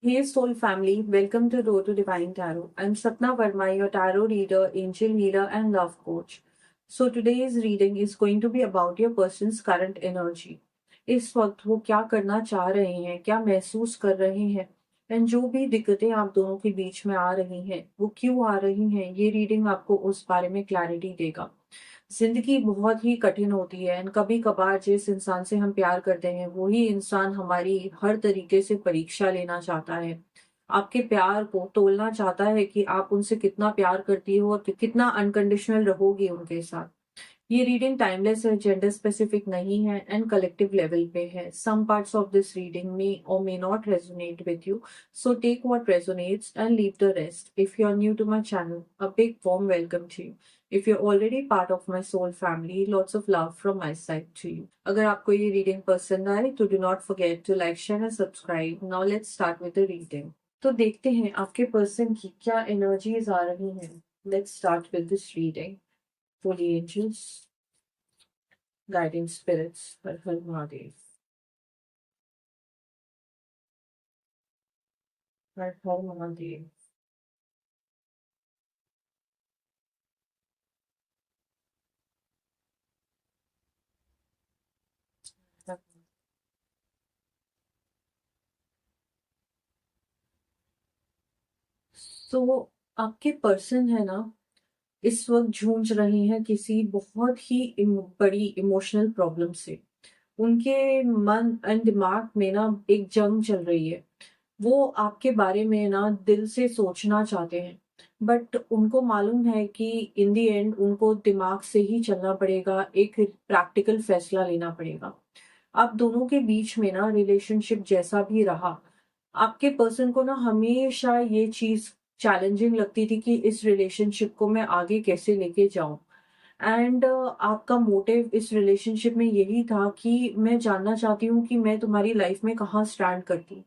Hey Soul family, welcome to Road to Divine Tarot. I'm Sapna Verma, your tarot reader, angel healer, and love coach. So today's reading is going to be about your person's current energy. इस वक्त वो क्या करना चाह रहे हैं, क्या महसूस कर रहे हैं, एंड जो भी दिक्कतें आप दोनों के बीच में आ रही हैं, वो क्यों आ रही हैं, ये रीडिंग आपको उस बारे में क्लैरिटी देगा। जिंदगी बहुत ही कठिन होती है एंड कभी कभार जिस इंसान से हम प्यार करते हैं वही इंसान हमारी हर तरीके से परीक्षा लेना चाहता है। आपके प्यार को तोलना चाहता है कि आप उनसे कितना प्यार करती हो और कितना अनकंडीशनल रहोगी उनके साथ। ये रीडिंग टाइमलेस है, जेंडर स्पेसिफिक नहीं है एंड कलेक्टिव लेवल पे है। Some parts of this reading may और may not resonate with you, so take what resonates and leave the rest. If you are new to my channel, a big warm welcome to you. If you're already part of my soul family, lots of love from my side to you. अगर आपको ये reading पसंद आए तो do not forget to like, share and subscribe. Now let's start with the reading. तो देखते हैं आपके पर्सन की क्या एनर्जीज आ रही हैं। Let's start with this reading. Holy angels, guiding spirits, हर हर महादेव, हर हर महादेव। तो आपके पर्सन है ना, इस वक्त जूझ रहे हैं किसी बहुत ही बड़ी इमोशनल प्रॉब्लम से। उनके मन एंड दिमाग में ना एक जंग चल रही है। वो आपके बारे में ना दिल से सोचना चाहते हैं, बट उनको मालूम है कि इन दी एंड उनको दिमाग से ही चलना पड़ेगा, एक प्रैक्टिकल फैसला लेना पड़ेगा। आप दोनों के बीच में ना रिलेशनशिप जैसा भी रहा, आपके पर्सन को ना हमेशा ये चीज चैलेंजिंग लगती थी कि इस रिलेशनशिप को मैं आगे कैसे लेके जाऊं। एंड आपका मोटिव इस रिलेशनशिप में यही था कि मैं जानना चाहती हूँ कि मैं तुम्हारी लाइफ में कहाँ स्टैंड करती हूँ।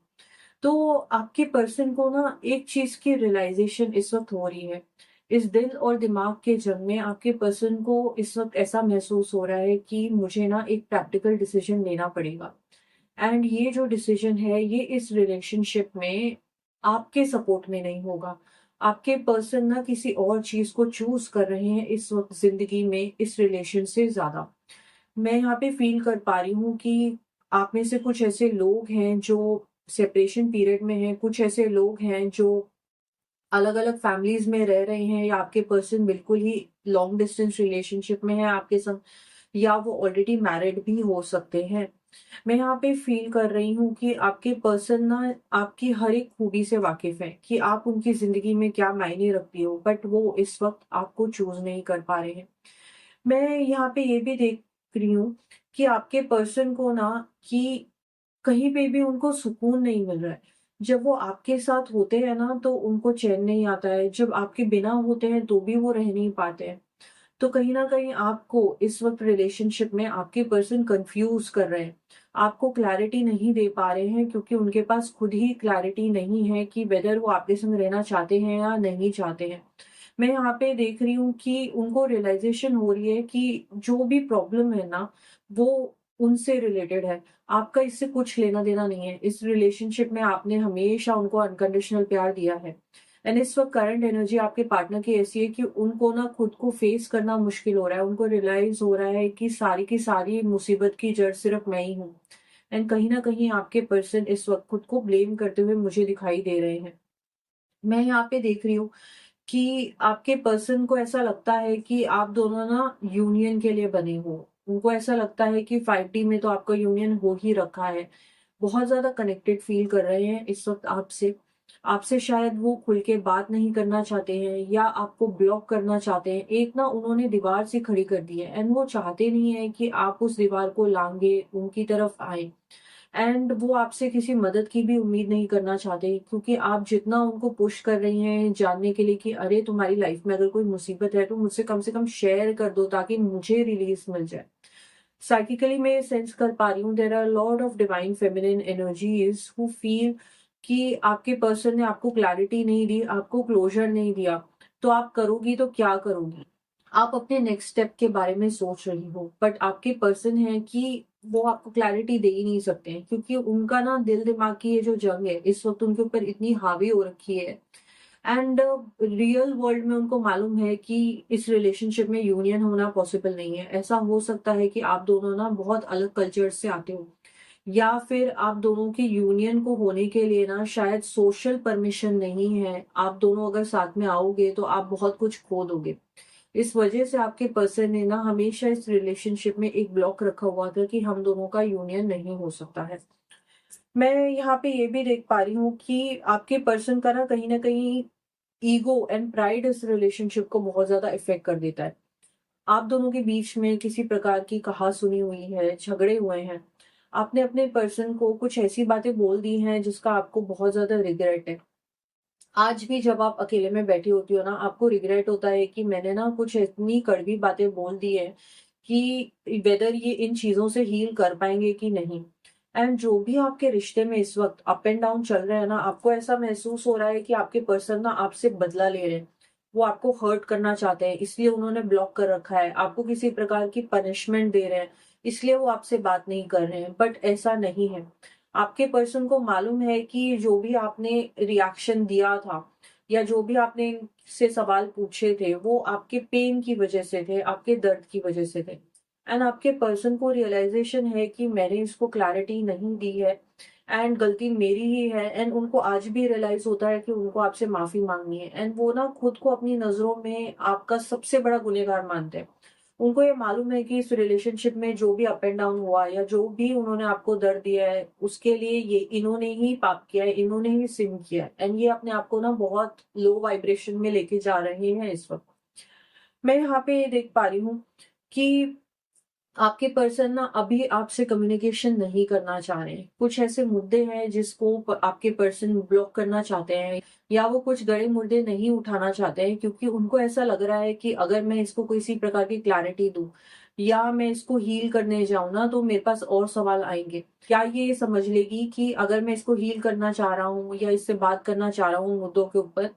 तो आपके पर्सन को ना एक चीज की रियलाइजेशन इस वक्त हो रही है। इस दिल और दिमाग के जंग में आपके पर्सन को इस वक्त ऐसा महसूस हो रहा है कि मुझे ना एक प्रैक्टिकल डिसीजन लेना पड़ेगा। एंड ये जो डिसीजन है ये इस रिलेशनशिप में आपके सपोर्ट में नहीं होगा। आपके पर्सन ना किसी और चीज को चूज कर रहे हैं इस वक्त जिंदगी में, इस रिलेशन से ज्यादा। मैं यहाँ पे फील कर पा रही हूँ कि आप में से कुछ ऐसे लोग हैं जो सेपरेशन पीरियड में हैं, कुछ ऐसे लोग हैं जो अलग अलग फैमिलीज में रह रहे हैं, या आपके पर्सन बिल्कुल ही लॉन्ग डिस्टेंस रिलेशनशिप में है आपके संग, या वो ऑलरेडी मैरिड भी हो सकते हैं। मैं यहाँ पे फील कर रही हूँ कि आपके पर्सन ना आपकी हर एक खूबी से वाकिफ है कि आप उनकी जिंदगी में क्या मायने रखती हो, बट वो इस वक्त आपको चूज नहीं कर पा रहे हैं। मैं यहाँ पे ये भी देख रही हूँ कि आपके पर्सन को ना कि कहीं पे भी उनको सुकून नहीं मिल रहा है। जब वो आपके साथ होते हैं ना तो उनको चैन नहीं आता है, जब आपके बिना होते हैं तो भी वो रह नहीं पाते हैं। तो कहीं न कहीं आपको इस वक़्त रिलेशनशिप में आपके पर्सन कन्फ्यूज़ कर रहे हैं। आपको क्लैरिटी नहीं दे पा रहे हैं क्योंकि उनके पास खुद ही क्लैरिटी नहीं है कि वेदर वो आपके संग रहना चाहते हैं या नहीं चाहते हैं। मैं यहाँ पे देख रही हूँ कि उनको रियलाइज़ेशन हो रही है कि जो भी प्रॉब्लम है ना, वो उनसे रिलेटेड है। आपका इससे कुछ लेना-देना नहीं है। इस रिलेशनशिप में आपने हमेशा उनको अनकंडीशनल प्यार दिया है। एंड इस वक्त करंट एनर्जी आपके पार्टनर की ऐसी है कि उनको ना खुद को फेस करना मुश्किल हो रहा है। उनको रियलाइज हो रहा है कि सारी की सारी मुसीबत की जड़ सिर्फ मैं ही हूँ। एंड कहीं ना कहीं आपके पर्सन इस वक्त खुद को ब्लेम करते हुए मुझे दिखाई दे रहे हैं। मैं यहाँ पे देख रही हूँ कि आपके पर्सन को ऐसा लगता है कि आप दोनों ना यूनियन के लिए बने हो। उनको ऐसा लगता है कि 5D में तो आपका यूनियन हो ही रखा है। बहुत ज़्यादा कनेक्टेड फ़ील कर रहे हैं इस वक़्त आपसे। आपसे शायद वो खुल के बात नहीं करना चाहते हैं या आपको ब्लॉक करना चाहते हैं। एक ना उन्होंने दीवार सी खड़ी कर दी है एंड वो चाहते नहीं है कि आप उस दीवार को लांघे उनकी तरफ आएँ। एंड वो आपसे किसी मदद की भी उम्मीद नहीं करना चाहते क्योंकि आप जितना उनको पुश कर रही हैं जानने के लिए कि अरे तुम्हारी लाइफ़ में अगर कोई मुसीबत है तो मुझसे कम से कम शेयर कर दो ताकि मुझे रिलीफ़ मिल जाए। साइकिकली मैं ये सेंस कर पा रही हूँ there are lot of divine feminine energies who feel कि आपके पर्सन ने आपको क्लैरिटी नहीं दी, आपको क्लोजर नहीं दिया, तो आप करोगी तो क्या करोगी। आप अपने नेक्स्ट स्टेप के बारे में सोच रही हो, बट आपके पर्सन है कि वो आपको क्लैरिटी दे ही नहीं सकते हैं, क्योंकि उनका ना दिल दिमाग की ये जो जंग है इस वक्त उनके ऊपर इतनी हावी हो रखी है। एंड रियल वर्ल्ड में उनको मालूम है कि इस रिलेशनशिप में यूनियन होना पॉसिबल नहीं है। ऐसा हो सकता है कि आप दोनों ना बहुत अलग कल्चर से आते हो, या फिर आप दोनों की यूनियन को होने के लिए ना शायद सोशल परमिशन नहीं है। आप दोनों अगर साथ में आओगे तो आप बहुत कुछ खो दोगे। इस वजह से आपके पर्सन ने ना हमेशा इस रिलेशनशिप में एक ब्लॉक रखा हुआ था कि हम दोनों का यूनियन नहीं हो सकता है। मैं यहाँ पे ये भी देख पा रही हूँ कि आपके पर्सन का ना कहीं ईगो एंड प्राइड इस रिलेशनशिप को बहुत ज्यादा इफेक्ट कर देता है। आप दोनों के बीच में किसी प्रकार की कहा सुनी हुई है, झगड़े हुए हैं। आपने अपने पर्सन को कुछ ऐसी बातें बोल दी हैं जिसका आपको बहुत ज्यादा रिग्रेट है। आज भी जब आप अकेले में बैठी होती हो ना, आपको रिग्रेट होता है कि मैंने ना कुछ इतनी कड़वी बातें बोल दी है कि वेदर ये इन चीजों से हील कर पाएंगे कि नहीं। एंड जो भी आपके रिश्ते में इस वक्त अप एंड डाउन चल रहे हैं ना, आपको ऐसा महसूस हो रहा है कि आपके पर्सन ना आपसे बदला ले रहे हैं। वो आपको हर्ट करना चाहते हैं, इसलिए उन्होंने ब्लॉक कर रखा है। आपको किसी प्रकार की पनिशमेंट दे रहे हैं, इसलिए वो आपसे बात नहीं कर रहे हैं। बट ऐसा नहीं है। आपके पर्सन को मालूम है कि जो भी आपने रिएक्शन दिया था, या जो भी आपने से सवाल पूछे थे, वो आपके पेन की वजह से थे, आपके दर्द की वजह से थे। एंड आपके पर्सन को रियलाइजेशन है कि मैंने इसको क्लैरिटी नहीं दी है, एंड गलती मेरी ही है। एंड उनको आज भी रियलाइज होता है कि उनको आपसे माफी मांगनी है। एंड वो ना खुद को अपनी नजरों में आपका सबसे बड़ा गुनहगार मानते हैं। उनको ये मालूम है कि इस रिलेशनशिप में जो भी अप एंड डाउन हुआ, या जो भी उन्होंने आपको दर्द दिया है, उसके लिए ये इन्होंने ही पाप किया है, इन्होंने ही सिन किया है। एंड ये अपने आप को ना बहुत लो वाइब्रेशन में लेके जा रहे हैं इस वक्त। मैं यहाँ पे ये देख पा रही हूँ कि आपके पर्सन ना अभी आपसे कम्युनिकेशन नहीं करना चाह रहे हैं। कुछ ऐसे मुद्दे हैं जिसको आपके पर्सन ब्लॉक करना चाहते हैं, या वो कुछ गड़े मुद्दे नहीं उठाना चाहते हैं, क्योंकि उनको ऐसा लग रहा है कि अगर मैं इसको किसी प्रकार की क्लैरिटी दूं, या मैं इसको हील करने जाऊं ना, तो मेरे पास और सवाल आएंगे। क्या ये समझ लेगी कि अगर मैं इसको हील करना चाह रहा हूँ या इससे बात करना चाह रहा हूँ मुद्दों के ऊपर,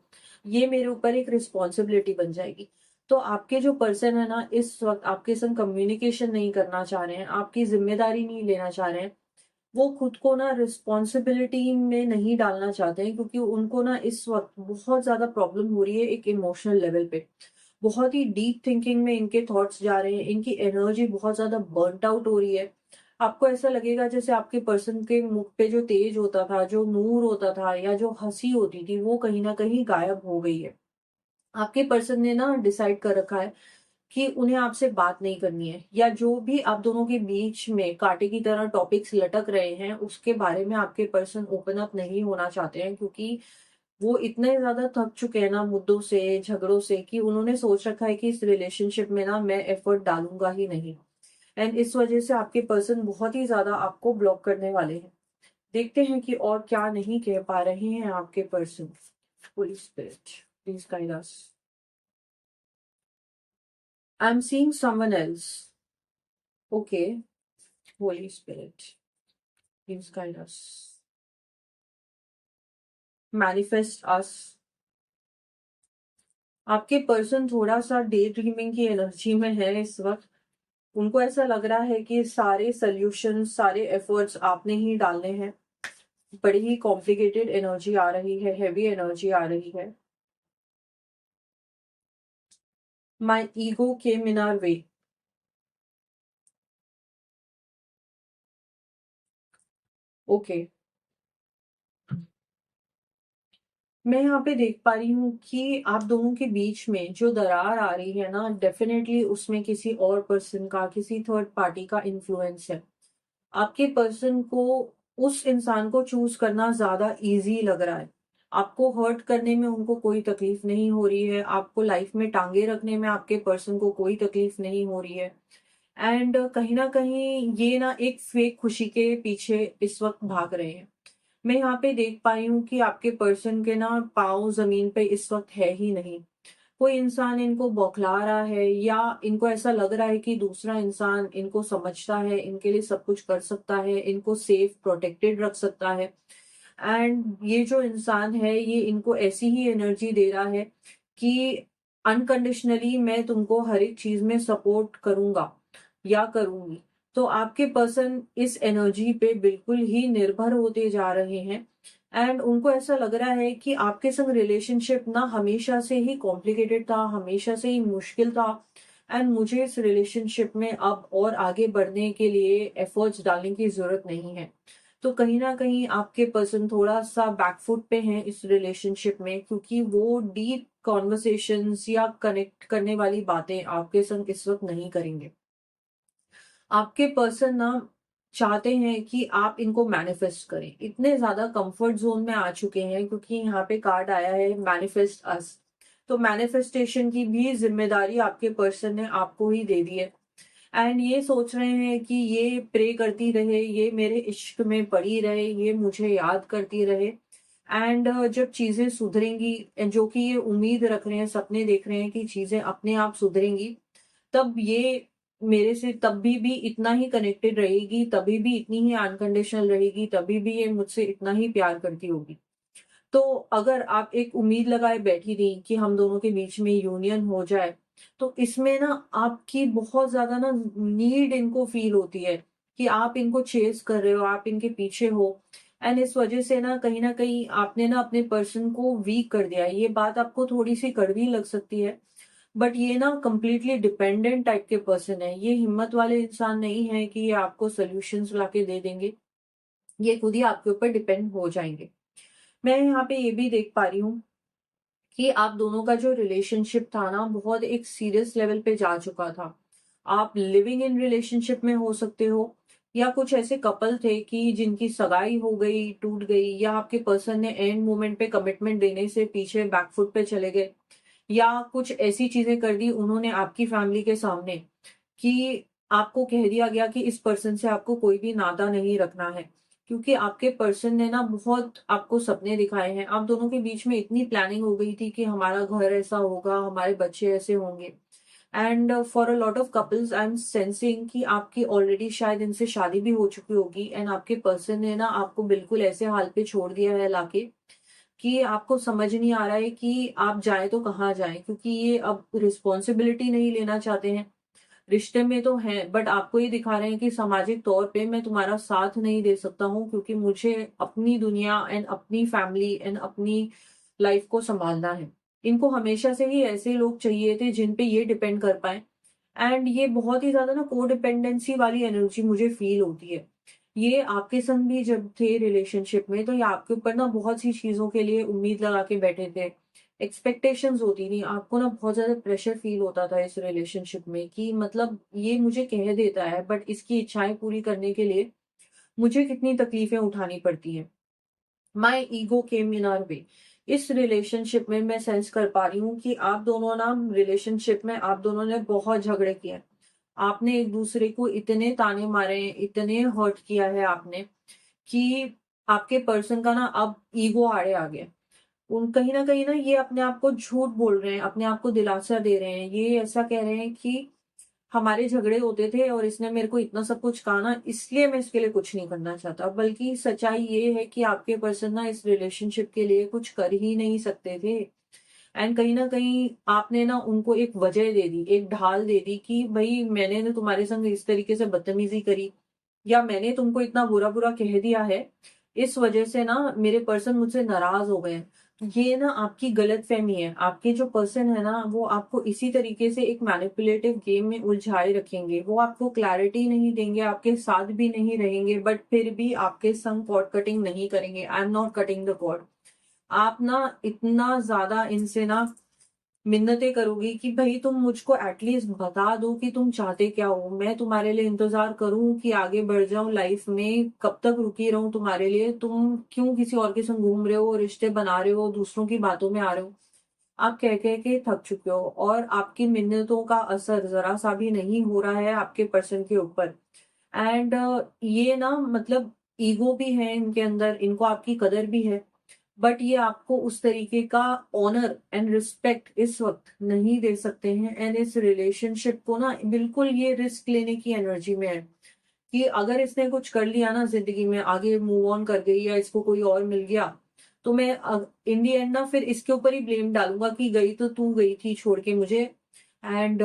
ये मेरे ऊपर एक रिस्पॉन्सिबिलिटी बन जाएगी। तो आपके जो पर्सन है ना, इस वक्त आपके संग कम्युनिकेशन नहीं करना चाह रहे हैं, आपकी जिम्मेदारी नहीं लेना चाह रहे हैं। वो खुद को ना रिस्पॉन्सिबिलिटी में नहीं डालना चाहते हैं, क्योंकि उनको ना इस वक्त बहुत ज्यादा प्रॉब्लम हो रही है एक इमोशनल लेवल पे। बहुत ही डीप थिंकिंग में इनके थॉट्स जा रहे हैं, इनकी एनर्जी बहुत ज्यादा बर्nt आउट हो रही है। आपको ऐसा लगेगा जैसे आपके पर्सन के मुख पे जो तेज होता था, जो नूर होता था, या जो हंसी होती थी, वो कहीं ना कहीं गायब हो गई है। आपके पर्सन ने ना डिसाइड कर रखा है कि उन्हें आपसे बात नहीं करनी है, या जो भी आप दोनों के बीच में कांटे की तरह टॉपिक्स लटक रहे हैं उसके बारे में आपके पर्सन ओपन अप नहीं होना चाहते हैं, क्योंकि वो इतने ज्यादा थक चुके हैं ना मुद्दों से, झगड़ों से, कि उन्होंने सोच रखा है कि इस रिलेशनशिप में ना मैं एफर्ट डालूंगा ही नहीं। एंड इस वजह से आपके पर्सन बहुत ही ज्यादा आपको ब्लॉक करने वाले हैं। देखते हैं कि और क्या नहीं कह पा रहे हैं आपके person. Holy spirit, please guide us. I am seeing someone else. Okay. Holy spirit, please guide us. Manifest us. आपके पर्सन थोड़ा सा डे ड्रीमिंग की एनर्जी में है इस वक्त। उनको ऐसा लग रहा है कि सारे सल्यूशन, सारे एफर्ट्स आपने ही डालने हैं। बड़ी ही कॉम्प्लिकेटेड एनर्जी आ रही है, हैवी एनर्जी आ रही है। My ego came in our way. Okay. मैं यहाँ पे देख पा रही हूँ कि आप दोनों के बीच में जो दरार आ रही है ना, डेफिनेटली उसमें किसी और पर्सन का, किसी थर्ड पार्टी का इन्फ्लुएंस है। आपके पर्सन को उस इंसान को चूज करना ज्यादा इजी लग रहा है। आपको हर्ट करने में उनको कोई तकलीफ नहीं हो रही है, आपको लाइफ में टांगे रखने में आपके पर्सन को कोई तकलीफ नहीं हो रही है। एंड कहीं ना कहीं ये ना एक फेक खुशी के पीछे इस वक्त भाग रहे हैं। मैं यहाँ पे देख पाई हूँ कि आपके पर्सन के ना पाँव जमीन पे इस वक्त है ही नहीं। कोई इंसान इनको बौखला रहा है, या इनको ऐसा लग रहा है कि दूसरा इंसान इनको समझता है, इनके लिए सब कुछ कर सकता है, इनको सेफ प्रोटेक्टेड रख सकता है। एंड ये जो इंसान है ये इनको ऐसी ही एनर्जी दे रहा है कि अनकंडीशनली मैं तुमको हर एक चीज में सपोर्ट करूंगा या करूंगी। तो आपके पर्सन इस एनर्जी पे बिल्कुल ही निर्भर होते जा रहे हैं। एंड उनको ऐसा लग रहा है कि आपके संग रिलेशनशिप ना हमेशा से ही कॉम्प्लिकेटेड था, हमेशा से ही मुश्किल था। एंड मुझे इस रिलेशनशिप में अब और आगे बढ़ने के लिए एफर्ट्स डालने की जरूरत नहीं है। तो कहीं ना कहीं आपके पर्सन थोड़ा सा बैकफुट पे हैं इस रिलेशनशिप में, क्योंकि वो डीप कॉन्वर्सेशंस या कनेक्ट करने वाली बातें आपके संग इस वक्त नहीं करेंगे। आपके पर्सन ना चाहते हैं कि आप इनको मैनिफेस्ट करें, इतने ज्यादा कंफर्ट जोन में आ चुके हैं, क्योंकि यहाँ पे कार्ड आया है मैनिफेस्ट अस। तो मैनिफेस्टेशन की भी जिम्मेदारी आपके पर्सन ने आपको ही दे दी है। एंड ये सोच रहे हैं कि ये प्रे करती रहे, ये मेरे इश्क में पड़ी रहे, ये मुझे याद करती रहे। एंड जब चीजें सुधरेंगी, जो कि ये उम्मीद रख रहे हैं, सपने देख रहे हैं कि चीजें अपने आप सुधरेंगी, तब ये मेरे से तब भी इतना ही कनेक्टेड रहेगी, तभी भी इतनी ही अनकंडीशनल रहेगी, तभी भी ये मुझसे इतना ही प्यार करती होगी। तो अगर आप एक उम्मीद लगाए बैठी रही कि हम दोनों के बीच में यूनियन हो जाए, तो इसमें ना आपकी बहुत ज्यादा ना नीड इनको फील होती है कि आप इनको चेस कर रहे हो, आप इनके पीछे हो। एंड इस वजह से ना कहीं आपने ना अपने पर्सन को वीक कर दिया है। ये बात आपको थोड़ी सी कड़वी लग सकती है, बट ये ना कंप्लीटली डिपेंडेंट टाइप के पर्सन है। ये हिम्मत वाले इंसान नहीं है कि ये आपको सोल्यूशंस लाके दे देंगे। ये खुद ही आपके ऊपर डिपेंड हो जाएंगे। मैं यहाँ पे ये भी देख पा रही हूँ कि आप दोनों का जो रिलेशनशिप था ना, बहुत एक सीरियस लेवल पे जा चुका था। आप लिविंग इन रिलेशनशिप में हो सकते हो, या कुछ ऐसे कपल थे कि जिनकी सगाई हो गई, टूट गई, या आपके पर्सन ने एंड मोमेंट पे कमिटमेंट देने से पीछे बैकफुट पे चले गए, या कुछ ऐसी चीजें कर दी उन्होंने आपकी फैमिली के सामने कि आपको कह दिया गया कि इस पर्सन से आपको कोई भी नाता नहीं रखना है। क्योंकि आपके पर्सन ने ना बहुत आपको सपने दिखाए हैं, आप दोनों के बीच में इतनी प्लानिंग हो गई थी कि हमारा घर ऐसा होगा, हमारे बच्चे ऐसे होंगे। And for a lot of couples I am sensing कि आपकी ऑलरेडी शायद इनसे शादी भी हो चुकी होगी, एंड आपके पर्सन ने ना आपको बिल्कुल ऐसे हाल पे छोड़ दिया है लाके कि आपको समझ नहीं आ रहा है कि आप जाए तो कहाँ जाए, क्योंकि ये अब रिस्पॉन्सिबिलिटी नहीं लेना चाहते हैं। रिश्ते में तो हैं, बट आपको ये दिखा रहे हैं कि सामाजिक तौर पे मैं तुम्हारा साथ नहीं दे सकता हूँ, क्योंकि मुझे अपनी दुनिया एंड अपनी फैमिली एंड अपनी लाइफ को संभालना है। इनको हमेशा से ही ऐसे लोग चाहिए थे जिन पे ये डिपेंड कर पाए। एंड ये बहुत ही ज्यादा ना कोडिपेंडेंसी वाली एनर्जी मुझे फील होती है। ये आपके संग भी जब थे रिलेशनशिप में, तो ये आपके ऊपर ना बहुत सी चीजों के लिए उम्मीद लगा के बैठे थे। एक्सपेक्टेशंस होती थी, आपको ना बहुत ज्यादा प्रेशर फील होता था इस रिलेशनशिप में कि मतलब ये मुझे कह देता है, बट इसकी इच्छाएं पूरी करने के लिए मुझे कितनी तकलीफें उठानी पड़ती हैं। My ego came in our way. इस रिलेशनशिप में मैं सेंस कर पा रही हूँ कि आप दोनों ना रिलेशनशिप में आप दोनों ने बहुत झगड़े किए हैं। आपने एक दूसरे को इतने ताने मारे हैं, इतने हर्ट किया है आपने, कि आपके पर्सन का ना अब ईगो आड़े आ गया। उन कहीं ना ये अपने आप को झूठ बोल रहे हैं, अपने आप को दिलासा दे रहे हैं। ये ऐसा कह रहे हैं कि हमारे झगड़े होते थे और इसने मेरे को इतना सब कुछ कहा ना, इसलिए मैं इसके लिए कुछ नहीं करना चाहता। बल्कि सच्चाई ये है कि आपके पर्सन ना इस रिलेशनशिप के लिए कुछ कर ही नहीं सकते थे। एंड कहीं ना कहीं आपने ना उनको एक वजह दे दी, एक ढाल दे दी कि भाई मैंने ना तुम्हारे संग इस तरीके से बदतमीजी करी, या मैंने तुमको इतना बुरा बुरा कह दिया है, इस वजह से ना मेरे पर्सन मुझसे नाराज हो गए हैं। ये ना आपकी गलत फहमी है। आपके जो पर्सन है ना, वो आपको इसी तरीके से एक मैनिपुलेटिव गेम में उलझाए रखेंगे। वो आपको क्लैरिटी नहीं देंगे, आपके साथ भी नहीं रहेंगे, बट फिर भी आपके संग कॉर्ड कटिंग नहीं करेंगे। I am not cutting the cord. आप ना इतना ज्यादा इनसे ना मिन्नतें करोगी कि भाई तुम मुझको एटलीस्ट बता दो कि तुम चाहते क्या हो, मैं तुम्हारे लिए इंतजार करूं कि आगे बढ़ जाऊं लाइफ में, कब तक रुकी रहूं तुम्हारे लिए, तुम क्यों किसी और के संग घूम रहे हो, रिश्ते बना रहे हो, दूसरों की बातों में आ रहे हो। आप कह कह के थक चुके हो, और आपकी मिन्नतों का असर जरा सा भी नहीं हो रहा है आपके पर्सन के ऊपर। एंड ये ना मतलब ईगो भी है इनके अंदर, इनको आपकी कदर भी है, बट ये आपको उस तरीके का ऑनर एंड रिस्पेक्ट इस वक्त नहीं दे सकते हैं। एंड इस रिलेशनशिप को ना बिल्कुल ये रिस्क लेने की एनर्जी में है कि अगर इसने कुछ कर लिया ना जिंदगी में, आगे मूव ऑन कर गई या इसको कोई और मिल गया, तो मैं इन दी एंड ना फिर इसके ऊपर ही ब्लेम डालूंगा कि गई तो तू गई थी छोड़ के मुझे, एंड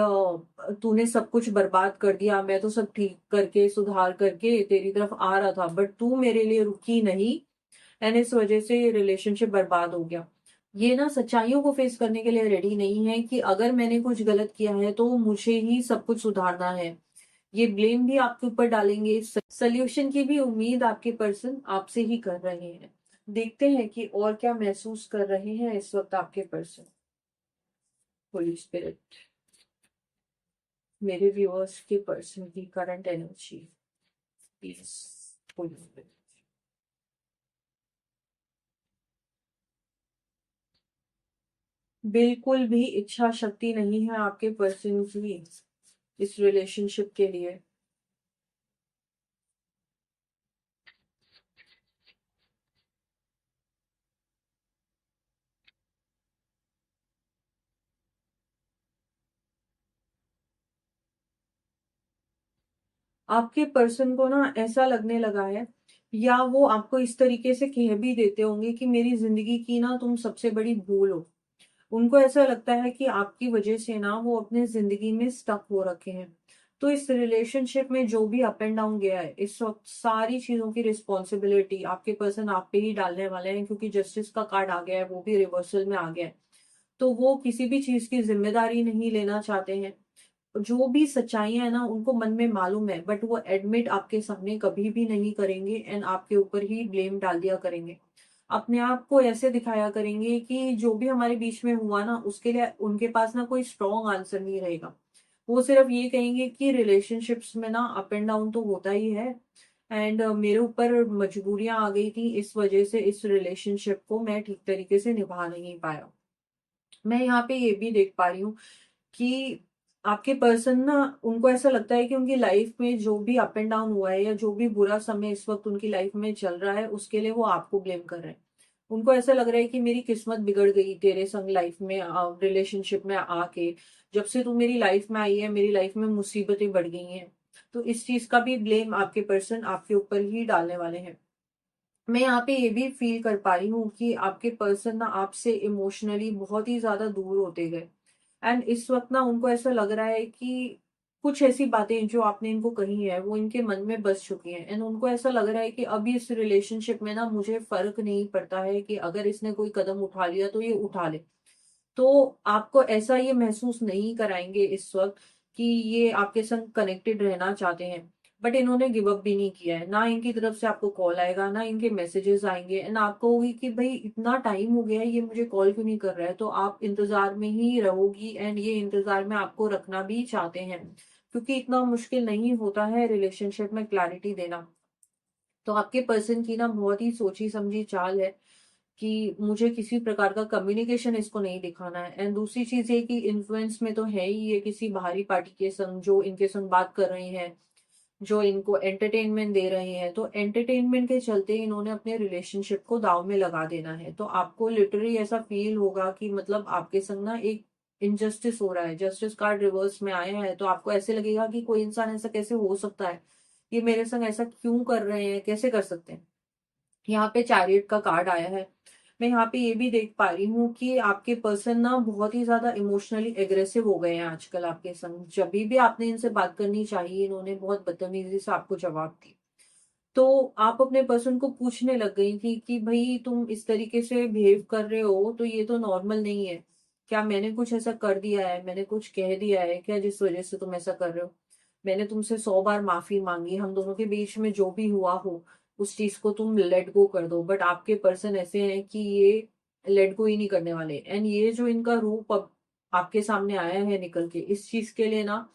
तूने सब कुछ बर्बाद कर दिया, मैं तो सब ठीक करके सुधार करके तेरी तरफ आ रहा था बट तू मेरे लिए रुकी नहीं, एंड इस वजह से ये रिलेशनशिप बर्बाद हो गया। ये ना सच्चाइयों को फेस करने के लिए रेडी नहीं है कि अगर मैंने कुछ गलत किया है तो मुझे ही सब कुछ सुधारना है। ये ब्लेम भी आपके ऊपर डालेंगे, सोल्यूशन की भी उम्मीद आपके पर्सन आपसे ही कर रहे हैं। देखते हैं कि और क्या महसूस कर रहे हैं इस वक्त आपके पर्सन। होली स्पिरिट, मेरे व्यूअर्स के पर्सन की current energy please. Holi spirit, बिल्कुल भी इच्छा शक्ति नहीं है आपके पर्सन की इस रिलेशनशिप के लिए। आपके पर्सन को ना ऐसा लगने लगा है, या वो आपको इस तरीके से कह भी देते होंगे कि मेरी जिंदगी की ना तुम सबसे बड़ी भूल हो। उनको ऐसा लगता है कि आपकी वजह से ना वो अपने जिंदगी में स्टक हो रखे हैं। तो इस रिलेशनशिप में जो भी अप एंड डाउन गया है इस वक्त सारी चीजों की रिस्पॉन्सिबिलिटी आपके पर्सन आप पे ही डालने वाले हैं, क्योंकि जस्टिस का कार्ड आ गया है, वो भी रिवर्सल में आ गया है। तो वो किसी भी चीज की जिम्मेदारी नहीं लेना चाहते हैं। जो भी सच्चाइयां है ना उनको मन में मालूम है बट वो एडमिट आपके सामने कभी भी नहीं करेंगे, एंड आपके ऊपर ही ब्लेम डाल दिया करेंगे। अपने आप को ऐसे दिखाया करेंगे कि जो भी हमारे बीच में हुआ ना उसके लिए उनके पास ना कोई स्ट्रॉन्ग आंसर नहीं रहेगा। वो सिर्फ ये कहेंगे कि रिलेशनशिप्स में ना अप एंड डाउन तो होता ही है, एंड मेरे ऊपर मजबूरियां आ गई थी, इस वजह से इस रिलेशनशिप को मैं ठीक तरीके से निभा नहीं पाया। मैं यहाँ पे ये भी देख पा रही हूँ कि आपके पर्सन ना, उनको ऐसा लगता है कि उनकी लाइफ में जो भी अप एंड डाउन हुआ है या जो भी बुरा समय इस वक्त उनकी लाइफ में चल रहा है उसके लिए वो आपको ब्लेम कर रहे हैं। उनको ऐसा लग रहा है कि मेरी किस्मत बिगड़ गई तेरे संग लाइफ में रिलेशनशिप में आके, जब से तू मेरी लाइफ में आई है मेरी लाइफ में मुसीबतें बढ़ गई हैं। तो इस चीज का भी ब्लेम आपके पर्सन आपके ऊपर ही डालने वाले हैं। मैं यहाँ पे ये भी फील कर पा रही हूँ कि आपके पर्सन ना आपसे इमोशनली बहुत ही ज्यादा दूर होते गए, एंड इस वक्त ना उनको ऐसा लग रहा है कि कुछ ऐसी बातें जो आपने इनको कही है वो इनके मन में बस चुकी हैं, एंड उनको ऐसा लग रहा है कि अभी इस रिलेशनशिप में ना मुझे फर्क नहीं पड़ता है कि अगर इसने कोई कदम उठा लिया तो ये उठा ले। तो आपको ऐसा ये महसूस नहीं कराएंगे इस वक्त कि ये आपके संग कनेक्टेड रहना चाहते हैं। बट इन्होंने गिव अप भी नहीं किया है, ना इनकी तरफ से आपको कॉल आएगा ना इनके मैसेजेस आएंगे, एंड आपको होगी कि भाई इतना टाइम हो गया है ये मुझे कॉल क्यों नहीं कर रहा है, तो आप इंतजार में ही रहोगी, एंड ये इंतजार में आपको रखना भी चाहते हैं, क्योंकि इतना मुश्किल नहीं होता है रिलेशनशिप में क्लैरिटी देना। तो आपके पर्सन की ना बहुत ही सोची समझी चाल है कि मुझे किसी प्रकार का कम्युनिकेशन इसको नहीं दिखाना है, एंड दूसरी चीज ये कि इन्फ्लुएंस में तो है ही ये किसी बाहरी पार्टी के संग जो इनके संग बात कर रहे हैं, जो इनको एंटरटेनमेंट दे रहे हैं, तो एंटरटेनमेंट के चलते इन्होंने अपने रिलेशनशिप को दाव में लगा देना है। तो आपको लिटरली ऐसा फील होगा कि मतलब आपके संग ना एक इनजस्टिस हो रहा है, जस्टिस कार्ड रिवर्स में आया है, तो आपको ऐसे लगेगा कि कोई इंसान ऐसा कैसे हो सकता है, ये मेरे संग ऐसा क्यों कर रहे हैं, कैसे कर सकते हैं। यहाँ पे चैरियट का कार्ड आया है। मैं यहाँ पे ये भी देख पा रही हूँ कि आपके पर्सन ना बहुत ही ज्यादा इमोशनली एग्रेसिव हो गए हैं आजकल आपके संग। जब भी आपने इनसे बात करनी चाहिए इन्होंने बहुत बदतमीजी से आपको जवाब दी। तो आप अपने पर्सन को पूछने लग गई थी कि भाई तुम इस तरीके से बिहेव कर रहे हो तो ये तो नॉर्मल नहीं है। क्या मैंने कुछ ऐसा कर दिया है, मैंने कुछ कह दिया है क्या जिस वजह से तुम ऐसा कर रहे हो। मैंने तुमसे 100 बार माफी मांगी, हम दोनों के बीच में जो भी हुआ हो उस चीज को तुम लेट गो कर दो, बट आपके पर्सन ऐसे हैं कि ये लेट गो ही नहीं करने वाले, एंड ये जो इनका रूप अब आपके सामने आया है निकल के, इस चीज के लिए ना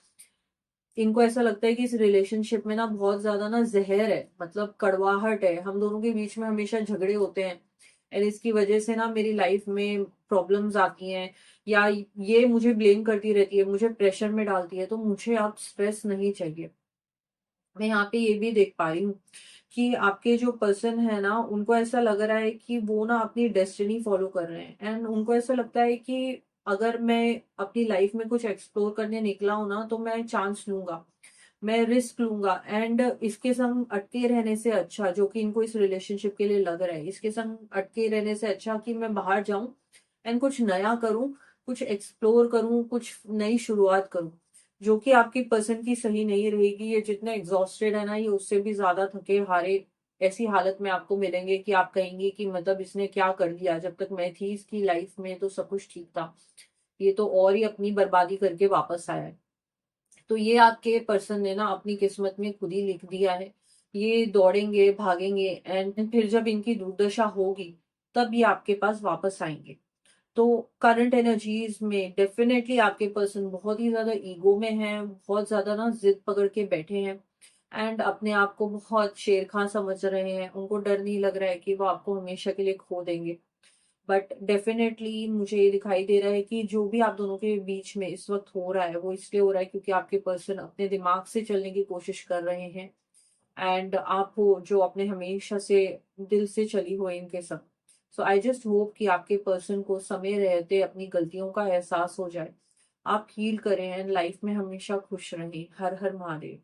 इनको ऐसा लगता है कि इस रिलेशनशिप में ना बहुत ज्यादा ना जहर है, मतलब कड़वाहट है, हम दोनों के बीच में हमेशा झगड़े होते हैं, एंड इसकी वजह से ना मेरी लाइफ में प्रॉब्लम्स आती हैं, या ये मुझे ब्लेम करती रहती है, मुझे प्रेशर में डालती है, तो मुझे अब स्ट्रेस नहीं चाहिए। मैं यहाँ पे ये भी देख पा रही हूँ कि आपके जो पर्सन है ना उनको ऐसा लग रहा है कि वो ना अपनी डेस्टिनी फॉलो कर रहे हैं, एंड उनको ऐसा लगता है कि अगर मैं अपनी लाइफ में कुछ एक्सप्लोर करने निकला हूं ना तो मैं चांस लूंगा। मैं रिस्क लूंगा, एंड इसके संग अटके रहने से अच्छा, जो कि इनको इस रिलेशनशिप के लिए लग रहा है, इसके संग अटके रहने से अच्छा कि मैं बाहर जाऊं एंड कुछ नया करूं, कुछ एक्सप्लोर करूं, कुछ नई शुरुआत करूं, जो कि आपकी पर्सन की सही नहीं रहेगी। ये जितना एग्जॉस्टेड है ना, ये उससे भी ज्यादा थके हारे ऐसी हालत में आपको मिलेंगे कि आप कहेंगे कि मतलब इसने क्या कर दिया, जब तक मैं थी इसकी लाइफ में तो सब कुछ ठीक था, ये तो और ही अपनी बर्बादी करके वापस आया है। तो ये आपके पर्सन ने ना अपनी किस्मत में खुद ही लिख दिया है। ये दौड़ेंगे भागेंगे एंड फिर जब इनकी दुर्दशा होगी तब ये आपके पास वापस आएंगे। तो करंट एनर्जीज में डेफिनेटली आपके पर्सन बहुत ही ज्यादा ईगो में है, बहुत ज्यादा ना जिद पकड़ के बैठे हैं एंड अपने आप को बहुत शेर खां समझ रहे हैं। उनको डर नहीं लग रहा है कि वो आपको हमेशा के लिए खो देंगे। बट डेफिनेटली मुझे ये दिखाई दे रहा है कि जो भी आप दोनों के बीच में इस वक्त हो रहा है वो इसलिए हो रहा है क्योंकि आपके पर्सन अपने दिमाग से चलने की कोशिश कर रहे हैं एंड आप हो जो अपने हमेशा से दिल से चली हो इनके संग। सो आई जस्ट होप कि आपके पर्सन को समय रहते अपनी गलतियों का एहसास हो जाए, आप हील करें एंड लाइफ में हमेशा खुश रहें। हर हर महादेव।